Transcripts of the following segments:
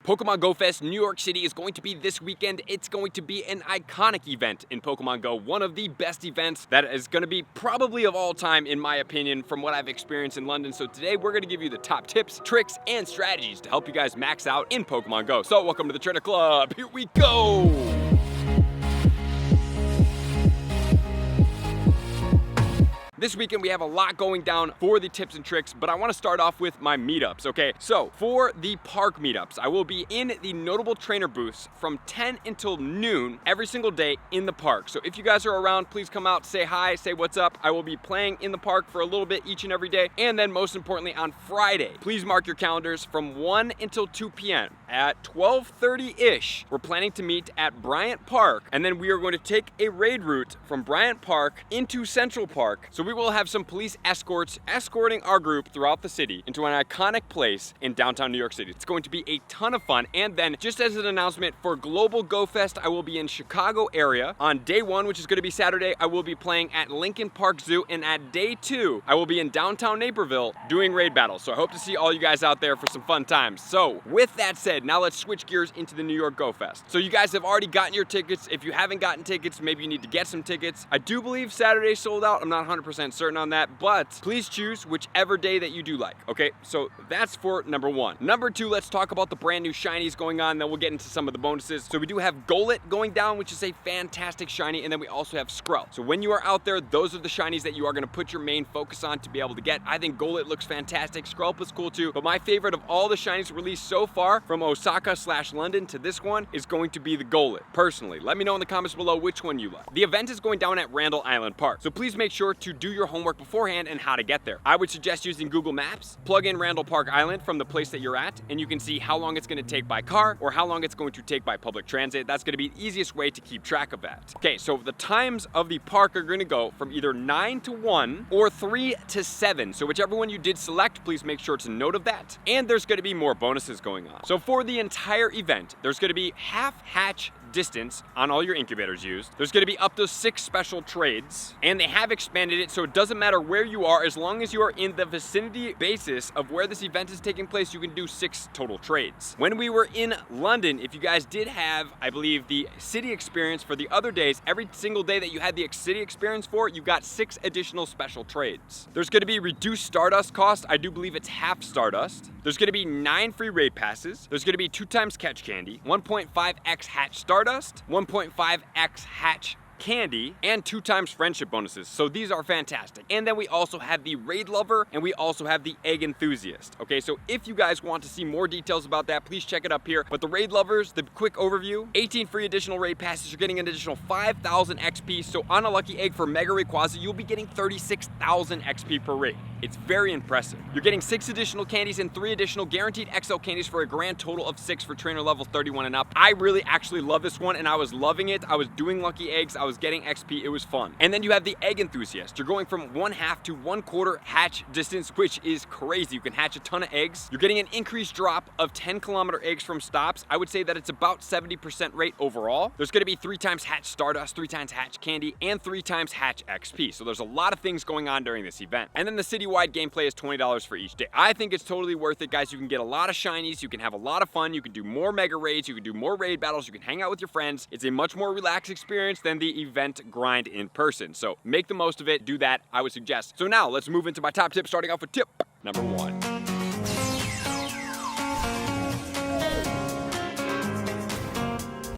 Pokemon Go Fest New York City is going to be this weekend. It's going to be an iconic event in Pokemon Go, one of the best events that is going to be probably of all time, in my opinion, from what I've experienced in London. So today we're going to give you the top tips, tricks, and strategies to help you guys max out in Pokemon Go. So welcome to the Trainer Club. Here we go. This weekend we have a lot going down for the tips and tricks, but I want to start off with my meetups, okay? So for the park meetups, I will be in the notable trainer booths from 10 until noon every single day in the park. So if you guys are around, please come out, say hi, say what's up. I will be playing in the park for a little bit each and every day. And then most importantly on Friday, please mark your calendars from 1 until 2 p.m. At 12:30-ish, we're planning to meet at Bryant Park, and then we are going to take a raid route from Bryant Park into Central Park. So we will have some police escorts escorting our group throughout the city into an iconic place in downtown New York City. It's going to be a ton of fun. And then just as an announcement for Global Go Fest, I will be in Chicago area on day 1, which is going to be Saturday. I will be playing at Lincoln Park Zoo, and at day 2, I will be in downtown Naperville doing raid battles. So I hope to see all you guys out there for some fun times. So with that said, now let's switch gears into the New York Go Fest. So you guys have already gotten your tickets. If you haven't gotten tickets, maybe you need to get some tickets. I do believe Saturday sold out. I'm not 100% certain on that, but please choose whichever day that you do like, okay? So that's for number 1. Number 2, let's talk about the brand new shinies going on, then we'll get into some of the bonuses. So we do have Golett going down, which is a fantastic shiny, and then we also have Skrull. So when you are out there, those are the shinies that you are gonna put your main focus on to be able to get. I think Golett looks fantastic. Skrull is cool too, but my favorite of all the shinies released so far from Osaka/London to this one is going to be the Golett. Personally, let me know in the comments below which one you like. The event is going down at Randall Island Park, so please make sure to do your homework beforehand and how to get there. I would suggest using Google Maps, plug in Randall Park Island from the place that you're at, and you can see how long it's going to take by car or how long it's going to take by public transit. That's going to be the easiest way to keep track of that. Okay, so the times of the park are going to go from either 9 to 1 or 3 to 7. So whichever one you did select, please make sure to note of that. And there's going to be more bonuses going on. So for the entire event, there's going to be half hatch distance on all your incubators used. There's going to be up to 6 special trades, and they have expanded it so it doesn't matter where you are, as long as you are in the vicinity basis of where this event is taking place, you can do 6 total trades. When we were in London, if you guys did have, I believe, the city experience for the other days, every single day that you had the city experience for, you got 6 additional special trades. There's going to be reduced Stardust cost. I do believe it's half Stardust. There's going to be 9 free raid passes. There's going to be 2 times catch candy, 1.5x hatch Stardust, 1.5x hatch candy, and 2 times friendship bonuses. So these are fantastic. And then we also have the raid lover, and we also have the egg enthusiast. Okay, so if you guys want to see more details about that, please check it up here. But the raid lovers, the quick overview: 18 free additional raid passes. You're getting an additional 5,000 XP. So on a lucky egg for Mega Rayquaza, you'll be getting 36,000 XP per raid. It's very impressive. You're getting 6 additional candies and 3 additional guaranteed XL candies for a grand total of 6 for trainer level 31 and up. I really actually love this one, and I was loving it. I was doing lucky eggs. I was getting XP. It was fun. And then you have the egg enthusiast. You're going from 1/2 to 1/4 hatch distance, which is crazy. You can hatch a ton of eggs. You're getting an increased drop of 10-kilometer eggs from stops. I would say that it's about 70% rate overall. There's going to be 3 times hatch Stardust, 3 times hatch candy, and 3 times hatch XP. So there's a lot of things going on during this event. And then the citywide gameplay is $20 for each day. I think it's totally worth it, guys. You can get a lot of shinies. You can have a lot of fun. You can do more mega raids. You can do more raid battles. You can hang out with your friends. It's a much more relaxed experience than the event grind in person. So make the most of it. Do that, I would suggest. So now let's move into my top tip, starting off with tip number 1.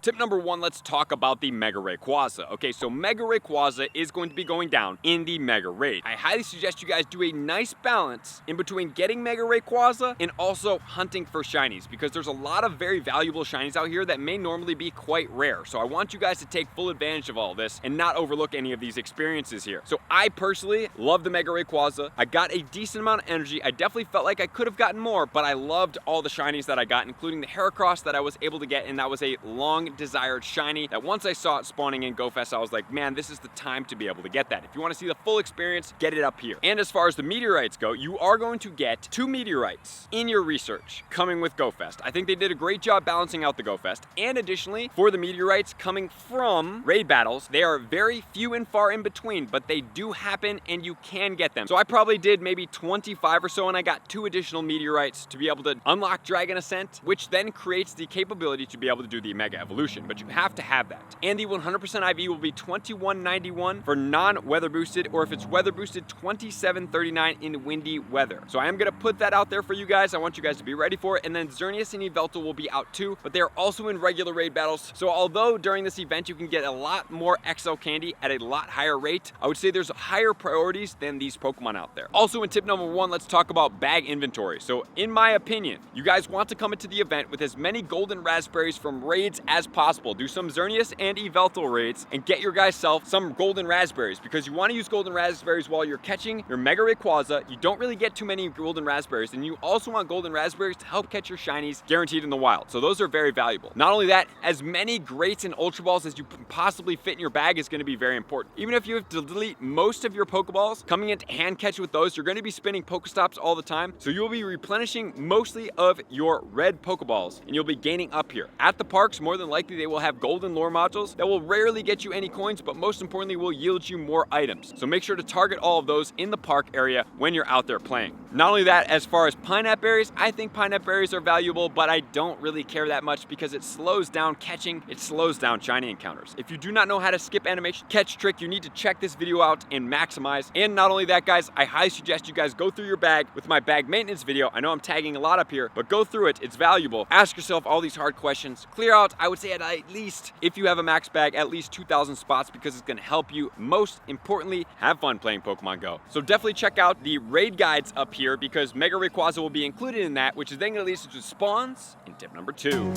Tip number 1, let's talk about the Mega Rayquaza. Okay, so Mega Rayquaza is going to be going down in the Mega Raid. I highly suggest you guys do a nice balance in between getting Mega Rayquaza and also hunting for shinies, because there's a lot of very valuable shinies out here that may normally be quite rare. So I want you guys to take full advantage of all this and not overlook any of these experiences here. So I personally love the Mega Rayquaza. I got a decent amount of energy. I definitely felt like I could have gotten more, but I loved all the shinies that I got, including the Heracross that I was able to get, and that was a long desired shiny that once I saw it spawning in GoFest, I was like, man, this is the time to be able to get that. If you want to see the full experience, get it up here. And as far as the meteorites go, you are going to get 2 meteorites in your research coming with GoFest. I think they did a great job balancing out the GoFest. And additionally, for the meteorites coming from raid battles, they are very few and far in between, but they do happen and you can get them. So I probably did maybe 25 or so, and I got 2 additional meteorites to be able to unlock Dragon Ascent, which then creates the capability to be able to do the Mega Evolution, but you have to have that. And the 100% IV will be $21.91 for non-weather boosted, or if it's weather boosted, $27.39 in windy weather. So I am gonna put that out there for you guys. I want you guys to be ready for it. And then Xerneas and Yveltal will be out too, but they are also in regular raid battles. So although during this event you can get a lot more XL candy at a lot higher rate, I would say there's higher priorities than these Pokemon out there. Also in tip number 1, let's talk about bag inventory. So in my opinion, you guys want to come into the event with as many golden raspberries from raids as possible. Do some Xerneas and Yveltal raids and get your guys self some golden raspberries, because you want to use golden raspberries while you're catching your Mega Rayquaza. You don't really get too many golden raspberries, and you also want golden raspberries to help catch your shinies guaranteed in the wild. So those are very valuable. Not only that, as many greats and ultra balls as you can possibly fit in your bag is going to be very important. Even if you have to delete most of your Pokeballs, coming into hand catch with those, you're going to be spinning Pokestops all the time. So you'll be replenishing mostly of your red Pokeballs, and you'll be gaining up here. At the parks, more than likely they will have golden lore modules that will rarely get you any coins, but most importantly will yield you more items. So make sure to target all of those in the park area when you're out there playing. Not only that, as far as pineapple berries, I think pineapple berries are valuable, but I don't really care that much because it slows down catching, it slows down shiny encounters. If you do not know how to skip animation catch trick, you need to check this video out and maximize. And not only that, guys, I highly suggest you guys go through your bag with my bag maintenance video. I know I'm tagging a lot up here, but go through it. It's valuable. Ask yourself all these hard questions. Clear out, I would say at least, if you have a max bag, at least 2,000 spots, because it's going to help you, most importantly, have fun playing Pokemon Go. So definitely check out the raid guides up here, because Mega Rayquaza will be included in that, which is then going to lead us to spawns in tip number 2.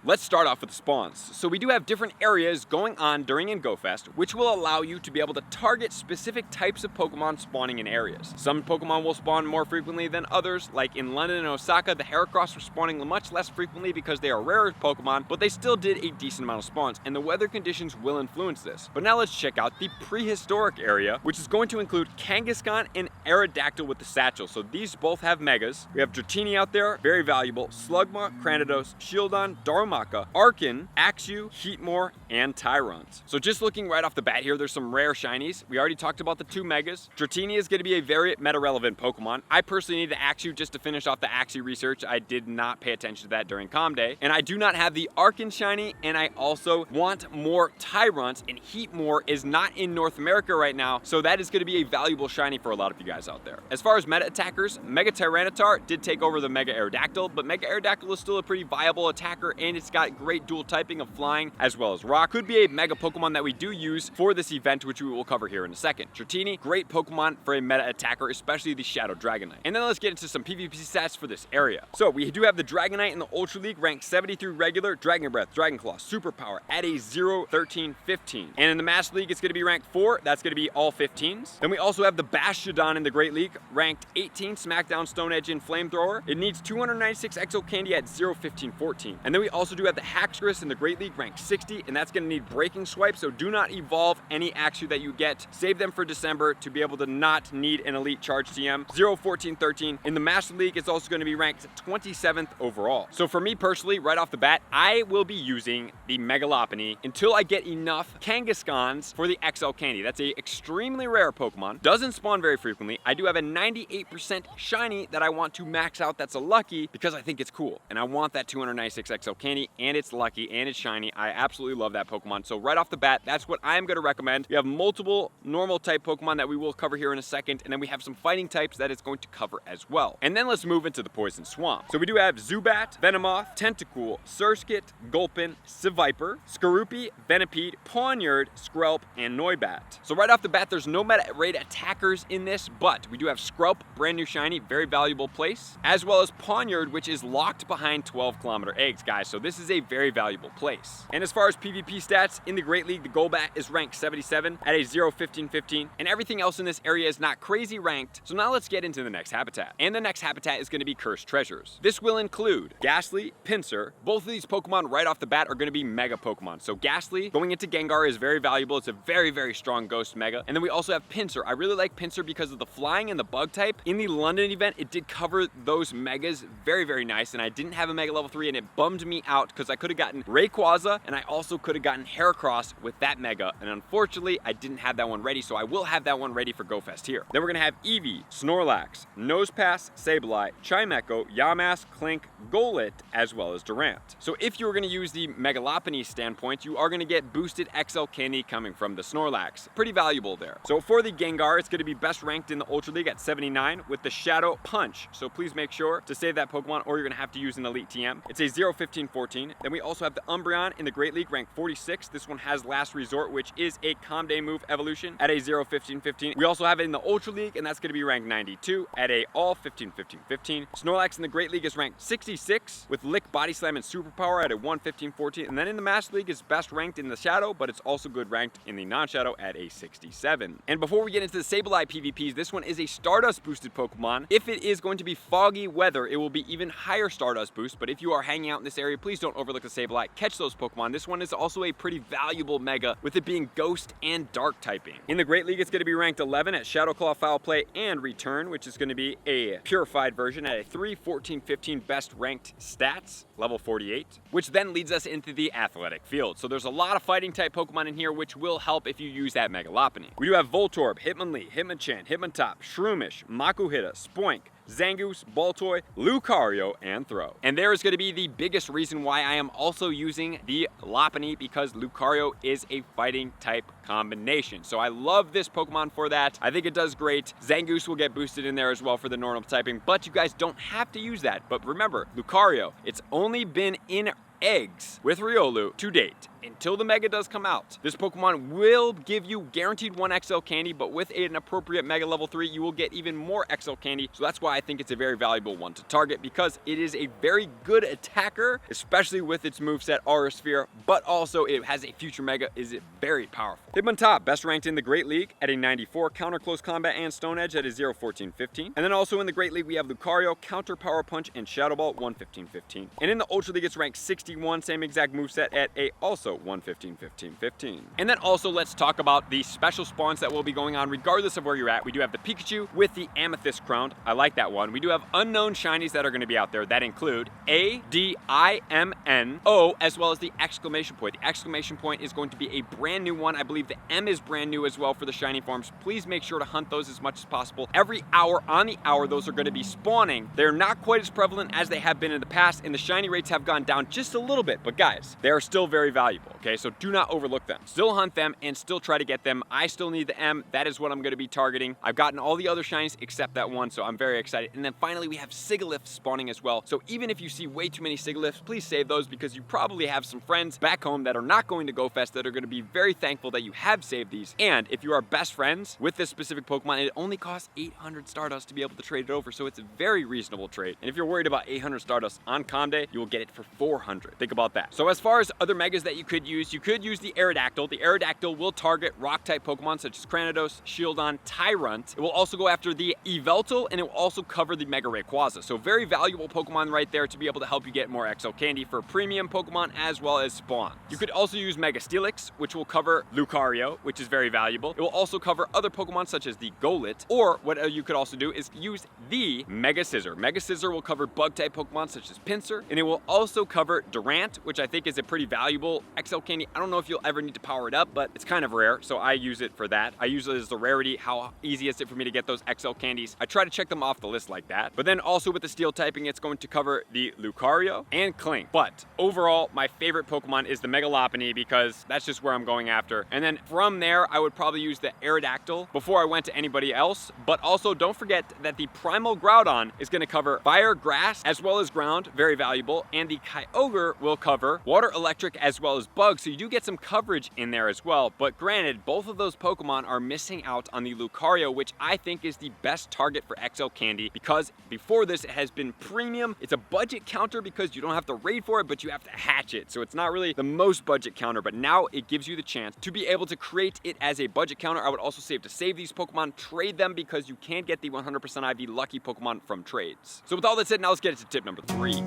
Let's start off with the spawns. So we do have different areas going on during GoFest, which will allow you to be able to target specific types of Pokemon spawning in areas. Some Pokemon will spawn more frequently than others, like in London and Osaka, the Heracross were spawning much less frequently because they are rarer Pokemon, but they still did a decent amount of spawns, and the weather conditions will influence this. But now let's check out the prehistoric area, which is going to include Kangaskhan and Aerodactyl with the satchel. So these both have megas. We have Dratini out there, very valuable, Slugma, Cranidos, Shieldon, Darumaka, Arkin, Axew, Heatmore, and Tyrant. So just looking right off the bat here, there's some rare shinies. We already talked about the 2 megas. Dratini is going to be a very meta-relevant Pokemon. I personally need the Axew just to finish off the Axew research. I did not pay attention to that during Com Day. And I do not have the Arkin shiny, and I also want more Tyrants, and Heatmore is not in North America right now, so that is going to be a valuable shiny for a lot of you guys out there. As far as meta attackers, Mega Tyranitar did take over the Mega Aerodactyl, but Mega Aerodactyl is still a pretty viable attacker, and it's got great dual typing of flying as well as rock. Could be a mega Pokemon that we do use for this event, which we will cover here in a second. Dratini, great Pokemon for a meta attacker, especially the Shadow Dragonite. And then let's get into some PvP stats for this area. So we do have the Dragonite in the Ultra League ranked 73 regular, Dragon Breath, Dragon Claw, Superpower at a 0, 13, 15. And in the Master League, it's going to be ranked 4. That's going to be all 15s. Then we also have the Bastiodon in the Great League ranked 18, Smackdown, Stone Edge, and Flamethrower. It needs 296 XO candy at 0, 15, 14. And then we also do have the Haxorus in the Great League ranked 60, and that's going to need Breaking Swipe, so do not evolve any Axew that you get. Save them for December to be able to not need an Elite Charge TM. 0, 14, 13. In the Master League, it's also going to be ranked 27th overall. So for me personally, right off the bat, I will be using the Megalopony until I get enough Kangaskhan's for the XL Candy. That's a extremely rare Pokemon. Doesn't spawn very frequently. I do have a 98% shiny that I want to max out. That's a lucky because I think it's cool, and I want that 296 XL Candy, and it's lucky and it's shiny. I absolutely love that Pokemon. So right off the bat, that's what I'm going to recommend. We have multiple normal type Pokemon that we will cover here in a second, and then we have some fighting types that it's going to cover as well. And then let's move into the Poison Swamp. So we do have Zubat, Venomoth, Tentacool, Surskit, Gulpin, Seviper, Skorupi, Venipede, Pawniard, Skrelp, and Noibat. So right off the bat, there's no meta raid attackers in this, but we do have Skrelp, brand new shiny, very valuable place, as well as Pawniard, which is locked behind 12-kilometer eggs, guys. So this is a very valuable place. And as far as PvP PvP stats in the Great League, the Golbat is ranked 77 at a 0-15-15, and everything else in this area is not crazy ranked. So now let's get into the next habitat. And the next habitat is going to be Cursed Treasures. This will include Ghastly, Pinsir. Both of these Pokemon right off the bat are going to be Mega Pokemon. So Ghastly going into Gengar is very valuable. It's a very, very strong Ghost Mega. And then we also have Pinsir. I really like Pinsir because of the flying and the bug type. In the London event, it did cover those Megas very, very nice, and I didn't have a Mega level 3, and it bummed me out because I could have gotten Rayquaza, and I also could have gotten Heracross with that Mega, and unfortunately, I didn't have that one ready, so I will have that one ready for GoFest here. Then we're going to have Eevee, Snorlax, Nosepass, Sableye, Chimecho, Yamask, Clink, Golett, as well as Durant. So if you were going to use the Mega Lopunny standpoint, you are going to get boosted XL Candy coming from the Snorlax. Pretty valuable there. So for the Gengar, it's going to be best ranked in the Ultra League at 79 with the Shadow Punch. So please make sure to save that Pokemon, or you're going to have to use an Elite TM. It's a 0-15-14. Then we also have the Umbreon in the Great League, ranked 46. This one has Last Resort, which is a Comday move evolution at a 0-15-15. We also have it in the Ultra League, and that's going to be ranked 92 at a all 15-15-15. Snorlax in the Great League is ranked 66 with Lick, Body Slam, and Superpower at a 1-15-14. And then in the Master League, it's best ranked in the Shadow, but it's also good ranked in the non-Shadow at a 67. And before we get into the Sableye PvPs, this one is a Stardust boosted Pokemon. If it is going to be foggy weather, it will be even higher Stardust boost, but if you are hanging out in this area, please don't overlook the Sableye. Catch those Pokemon. This one is also a pretty valuable Mega, with it being Ghost and Dark typing. In the Great League, it's going to be ranked 11 at Shadow Claw, Foul Play, and Return, which is going to be a purified version at a 3-14-15 best ranked stats, level 48, which then leads us into the Athletic Field. So there's a lot of fighting type Pokemon in here, which will help if you use that Mega Lopunny. We do have Voltorb, Hitmonlee, Hitmonchan, Hitmontop, Shroomish, Makuhita, Spoink, Zangoose, Baltoy, Lucario, and Throw. And there is going to be the biggest reason why I am also using the Lopunny, because Lucario is a fighting type combination. So I love this Pokemon for that. I think it does great. Zangoose will get boosted in there as well for the normal typing, but you guys don't have to use that. But remember, Lucario, it's only been in eggs with Riolu to date. Until the Mega does come out, this Pokemon will give you guaranteed 1 XL Candy, but with an appropriate Mega level 3, you will get even more XL Candy. So that's why I think it's a very valuable one to target, because it is a very good attacker, especially with its moveset Aura Sphere, but also it has a future Mega, is it very powerful. Hitmontop, best ranked in the Great League at a 94, Counter Close Combat and Stone Edge at a 0-14-15. And then also in the Great League, we have Lucario, Counter Power Punch, and Shadow Ball 1-15-15. And in the Ultra League, it's ranked 61, same exact moveset at a also 1-15-15-15. And then also let's talk about the special spawns that will be going on regardless of where you're at. We do have the Pikachu with the Amethyst Crown. I like that one. We do have unknown shinies that are going to be out there that include ADIMNO, as well as the exclamation point. The exclamation point is going to be a brand new one. I believe the M is brand new as well for the shiny forms. Please make sure to hunt those as much as possible. Every hour on the hour, those are going to be spawning. They're not quite as prevalent as they have been in the past, and the shiny rates have gone down just a little bit, but guys, they are still very valuable. Okay, so do not overlook them. Still hunt them and still try to get them. I still need the M. That is what I'm going to be targeting. I've gotten all the other shinies except that one, so I'm very excited. And then finally, we have Sigilyphs spawning as well. So even if you see way too many Sigilyphs, please save those, because you probably have some friends back home that are not going to GoFest that are going to be very thankful that you have saved these. And if you are best friends with this specific Pokemon, it only costs 800 Stardust to be able to trade it over, so it's a very reasonable trade. And if you're worried about 800 Stardust on Comday, you will get it for 400. Think about that. So as far as other Megas that you could use the Aerodactyl. The Aerodactyl will target rock-type Pokemon such as Cranidos, Shieldon, Tyrunt. It will also go after the Yveltal, and it will also cover the Mega Rayquaza. So very valuable Pokemon right there to be able to help you get more XL Candy for premium Pokemon as well as spawn. You could also use Mega Steelix, which will cover Lucario, which is very valuable. It will also cover other Pokemon such as the Golett, or what you could also do is use the Mega Scizor. Mega Scizor will cover bug-type Pokemon such as Pinsir, and it will also cover Durant, which I think is a pretty valuable XL Candy. I don't know if you'll ever need to power it up, but it's kind of rare, so I use it for that. I use it as the rarity. How easy is it for me to get those XL Candies? I try to check them off the list like that. But then also with the Steel typing, it's going to cover the Lucario and Clink. But overall, my favorite Pokemon is the Mega Lopunny, because that's just where I'm going after. And then from there, I would probably use the Aerodactyl before I went to anybody else. But also don't forget that the Primal Groudon is going to cover Fire, Grass, as well as Ground, very valuable. And the Kyogre will cover Water, Electric, as well as those bugs, so you do get some coverage in there as well. But granted, both of those Pokemon are missing out on the Lucario, which I think is the best target for XL Candy, because before this it has been premium. It's a budget counter because you don't have to raid for it, but you have to hatch it. So it's not really the most budget counter, but now it gives you the chance to be able to create it as a budget counter. I would also say to save these Pokemon, trade them, because you can get the 100% IV lucky Pokemon from trades. So with all that said, now let's get into tip number 3.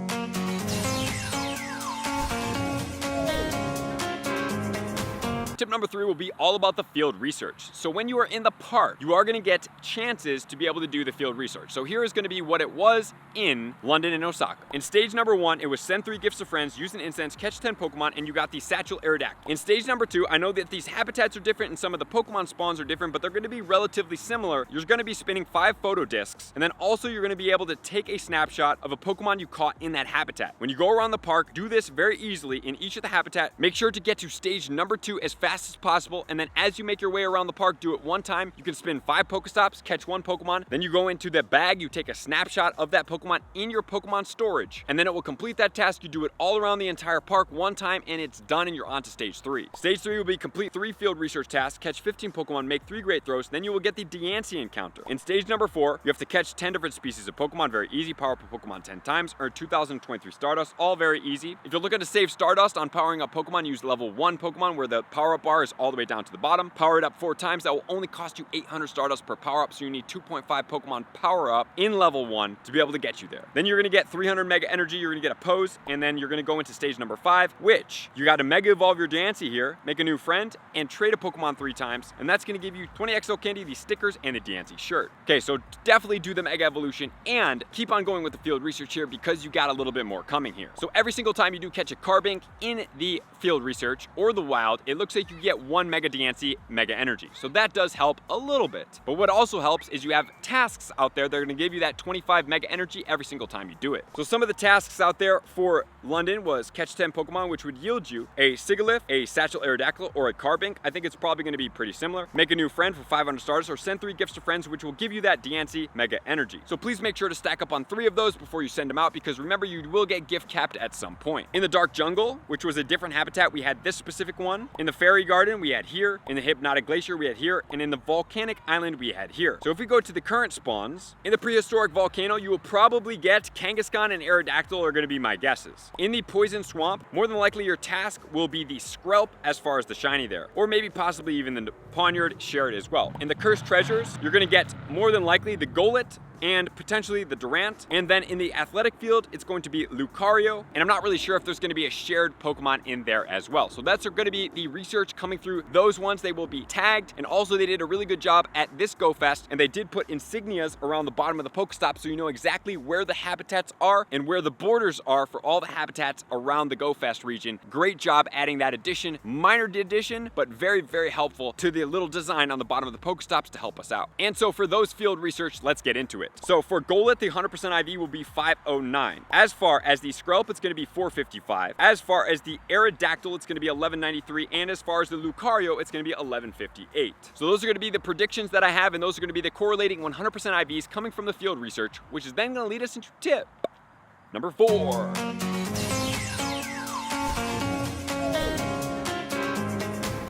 Tip number 3 will be all about the field research. So when you are in the park, you are going to get chances to be able to do the field research. So here is going to be what it was in London and Osaka. In stage number 1, it was send 3 gifts to friends, use an incense, catch 10 Pokemon, and you got the Satchel Aerodactyl. In stage number 2, I know that these habitats are different and some of the Pokemon spawns are different, but they're going to be relatively similar. You're going to be spinning 5 photo discs, and then also you're going to be able to take a snapshot of a Pokemon you caught in that habitat. When you go around the park, do this very easily in each of the habitat. Make sure to get to stage number 2 as fast as possible, and then as you make your way around the park, do it one time. You can spin 5 Pokestops, catch 1 Pokemon, then you go into the bag, you take a snapshot of that Pokemon in your Pokemon storage, and then it will complete that task. You do it all around the entire park one time, and it's done, and you're on to stage 3. Stage 3 will be complete 3 field research tasks, catch 15 Pokemon, make 3 great throws, then you will get the Deancey encounter. In stage number 4, you have to catch 10 different species of Pokemon, very easy, power up a Pokemon 10 times, earn 2023 Stardust, all very easy. If you're looking to save Stardust on powering up Pokemon, use level 1 Pokemon where the power up bar is all the way down to the bottom. Power it up 4 times. That will only cost you 800 Stardust per power up, so you need 2.5 Pokemon power up in level 1 to be able to get you there. Then you're going to get 300 Mega Energy, you're going to get a pose, and then you're going to go into stage number 5, which you got to Mega Evolve your Deancey here, make a new friend, and trade a Pokemon 3 times, and that's going to give you 20 XL Candy, the stickers, and the Deancey shirt. Okay, so definitely do the Mega Evolution, and keep on going with the field research here because you got a little bit more coming here. So every single time you do catch a Carbink in the field research or the wild, it looks like you get 1 Mega Deancey, Mega Energy. So that does help a little bit. But what also helps is you have tasks out there that are going to give you that 25 Mega Energy every single time you do it. So some of the tasks out there for London was catch 10 Pokemon, which would yield you a Sigilyph, a Satchel Aerodactyl, or a Carbink. I think it's probably going to be pretty similar. Make a new friend for 500 stars, or send 3 gifts to friends, which will give you that Deancey Mega Energy. So please make sure to stack up on 3 of those before you send them out, because remember, you will get gift capped at some point. In the Dark Jungle, which was a different habitat, we had this specific one. In the Fairy Garden, we had here. In the Hypnotic Glacier, we had here. And in the Volcanic Island, we had here. So if we go to the current spawns, in the Prehistoric Volcano, you will probably get Kangaskhan and Aerodactyl are going to be my guesses. In the Poison Swamp, more than likely your task will be the Skrelp as far as the shiny there, or maybe possibly even the Pawniard Sherrod as well. In the Cursed Treasures, you're going to get more than likely the Golett and potentially the Durant. And then in the Athletic Field, it's going to be Lucario. And I'm not really sure if there's going to be a shared Pokemon in there as well. So that's going to be the research coming through those ones. They will be tagged. And also they did a really good job at this Go Fest, and they did put insignias around the bottom of the Pokestop so you know exactly where the habitats are and where the borders are for all the habitats around the Go Fest region. Great job adding that addition. Minor addition, but very, very helpful to the little design on the bottom of the Pokestops to help us out. And so for those field research, let's get into it. So for Golett, the 100% IV will be 509. As far as the Skrelp, it's going to be 455. As far as the Aerodactyl, it's going to be 1193. And as far as the Lucario, it's going to be 1158. So those are going to be the predictions that I have, and those are going to be the correlating 100% IVs coming from the field research, which is then going to lead us into tip number 4.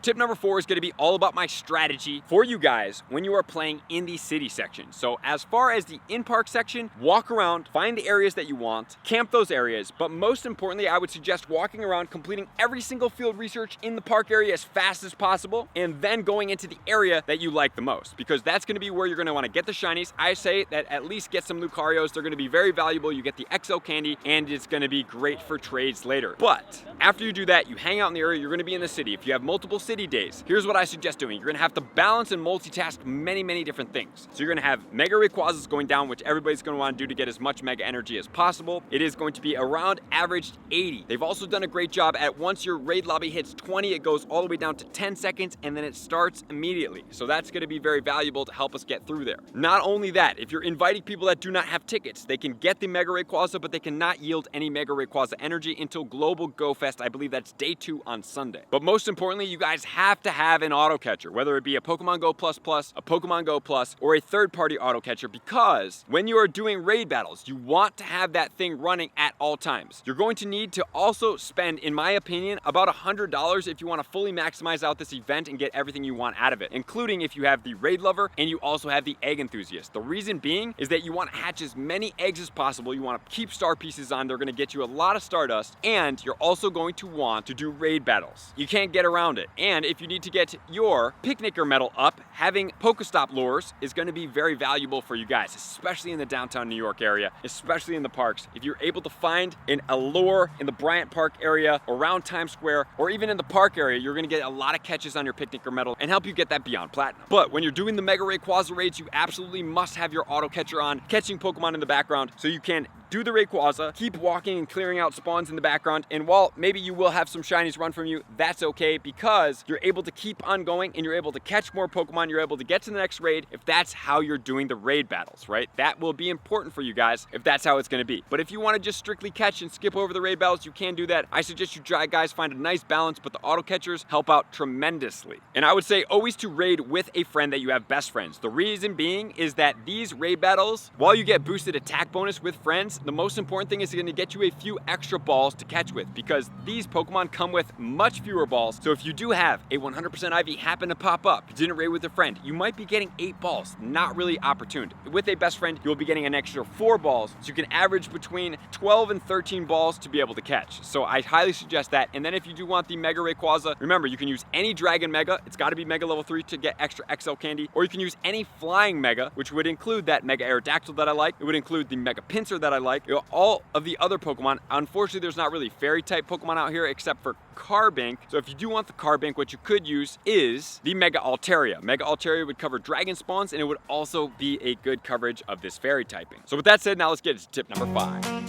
Tip number 4 is going to be all about my strategy for you guys when you are playing in the city section. So as far as the in-park section, walk around, find the areas that you want, camp those areas, but most importantly, I would suggest walking around, completing every single field research in the park area as fast as possible, and then going into the area that you like the most, because that's going to be where you're going to want to get the shinies. I say that at least get some Lucarios. They're going to be very valuable. You get the XL Candy, and it's going to be great for trades later. But after you do that, you hang out in the area, you're going to be in the city. If you have multiple city days, here's what I suggest doing. You're going to have to balance and multitask many different things. So you're going to have Mega Rayquazas going down, which everybody's going to want to do to get as much Mega Energy as possible. It is going to be around averaged 80. They've also done a great job at once your raid lobby hits 20, it goes all the way down to 10 seconds, and then it starts immediately. So that's going to be very valuable to help us get through there. Not only that, if you're inviting people that do not have tickets, they can get the Mega Rayquaza, but they cannot yield any Mega Rayquaza energy until Global Go Fest. I believe that's day 2 on Sunday. But most importantly, you guys guys have to have an auto catcher, whether it be a Pokemon Go Plus Plus, a Pokemon Go Plus, or a third-party auto catcher, because when you are doing raid battles, you want to have that thing running at all times. You're going to need to also spend, in my opinion, about $100 if you want to fully maximize out this event and get everything you want out of it, including if you have the raid lover and you also have the egg enthusiast. The reason being is that you want to hatch as many eggs as possible. You want to keep star pieces on. They're going to get you a lot of stardust, and you're also going to want to do raid battles. You can't get around it. And if you need to get your picnicker medal up, having Pokestop lures is going to be very valuable for you guys, especially in the downtown New York area, especially in the parks. If you're able to find a lure in the Bryant Park area, around Times Square, or even in the park area, you're going to get a lot of catches on your picnicker medal and help you get that beyond platinum. But when you're doing the Mega Rayquaza raids, you absolutely must have your auto catcher on, catching Pokemon in the background so you can do the Rayquaza, keep walking and clearing out spawns in the background, and while maybe you will have some shinies run from you, that's okay, because you're able to keep on going and you're able to catch more Pokemon, you're able to get to the next raid if that's how you're doing the raid battles, right? That will be important for you guys if that's how it's going to be. But if you want to just strictly catch and skip over the raid battles, you can do that. I suggest you try, guys, find a nice balance, but the auto catchers help out tremendously. And I would say always to raid with a friend that you have best friends. The reason being is that these raid battles, while you get boosted attack bonus with friends, the most important thing is going to get you a few extra balls to catch with, because these Pokemon come with much fewer balls. So if you do have a 100% IV happen to pop up, you didn't raid with a friend, you might be getting 8 balls, not really opportune. With a best friend, you'll be getting an extra 4 balls, so you can average between 12 and 13 balls to be able to catch. So I highly suggest that. And then if you do want the Mega Rayquaza, remember, you can use any Dragon Mega, it's got to be Mega level 3 to get extra XL candy, or you can use any Flying Mega, which would include that Mega Aerodactyl that I like, it would include the Mega Pinsir that I like, all of the other Pokemon. Unfortunately, there's not really fairy type Pokemon out here except for Carbink. So if you do want the Carbink, what you could use is the Mega Altaria. Mega Altaria would cover dragon spawns, and it would also be a good coverage of this fairy typing. So with that said, now let's get to tip number 5.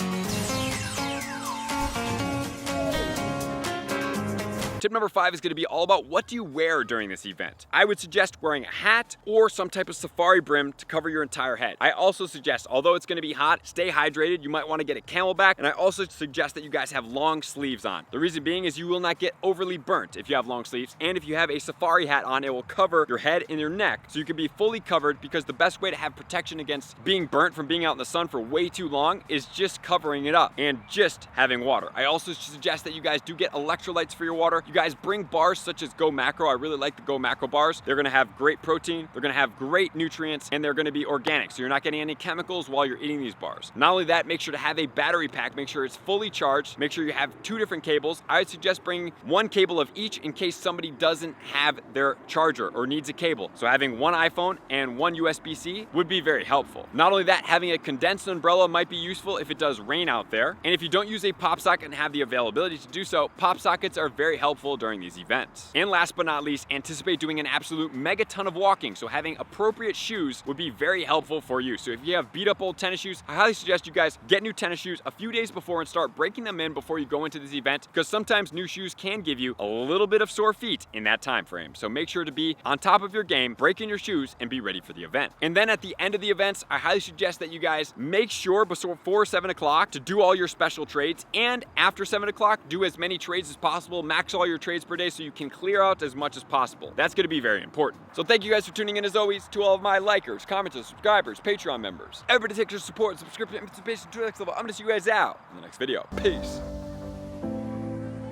Tip number 5 is going to be all about what do you wear during this event. I would suggest wearing a hat or some type of safari brim to cover your entire head. I also suggest, although it's going to be hot, stay hydrated. You might want to get a Camelback, and I also suggest that you guys have long sleeves on. The reason being is you will not get overly burnt if you have long sleeves, and if you have a safari hat on, it will cover your head and your neck, so you can be fully covered, because the best way to have protection against being burnt from being out in the sun for way too long is just covering it up and just having water. I also suggest that you guys do get electrolytes for your water. You guys bring bars such as Go Macro. I really like the Go Macro bars. They're gonna have great protein, they're gonna have great nutrients, and they're gonna be organic, so you're not getting any chemicals while you're eating these bars. Not only that, make sure to have a battery pack, make sure it's fully charged, make sure you have 2 different cables. I would suggest bringing 1 cable of each in case somebody doesn't have their charger or needs a cable. So having 1 iPhone and 1 USB-C would be very helpful. Not only that, having a condensed umbrella might be useful if it does rain out there. And if you don't use a pop socket and have the availability to do so, pop sockets are very helpful during these events. And last but not least, anticipate doing an absolute mega ton of walking, so having appropriate shoes would be very helpful for you. So if you have beat up old tennis shoes, I highly suggest you guys get new tennis shoes a few days before and start breaking them in before you go into this event, because sometimes new shoes can give you a little bit of sore feet in that time frame. So make sure to be on top of your game, break in your shoes, and be ready for the event. And then at the end of the events, I highly suggest that you guys make sure before 7 o'clock to do all your special trades, and after 7 o'clock, do as many trades as possible, max all your trades per day so you can clear out as much as possible. That's going to be very important. So thank you guys for tuning in as always, to all of my likers, commenters, subscribers, Patreon members. Everybody take your support and subscription and participation to the next level. I'm going to see you guys out in the next video. Peace.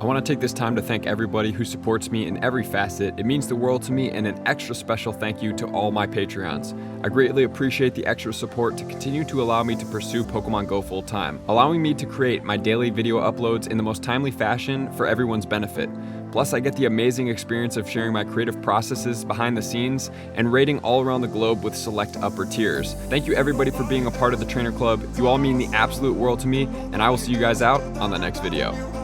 I want to take this time to thank everybody who supports me in every facet. It means the world to me, and an extra special thank you to all my Patreons. I greatly appreciate the extra support to continue to allow me to pursue Pokemon Go full time, allowing me to create my daily video uploads in the most timely fashion for everyone's benefit. Plus, I get the amazing experience of sharing my creative processes behind the scenes and raiding all around the globe with select upper tiers. Thank you everybody for being a part of the Trainer Club. You all mean the absolute world to me, and I will see you guys out on the next video.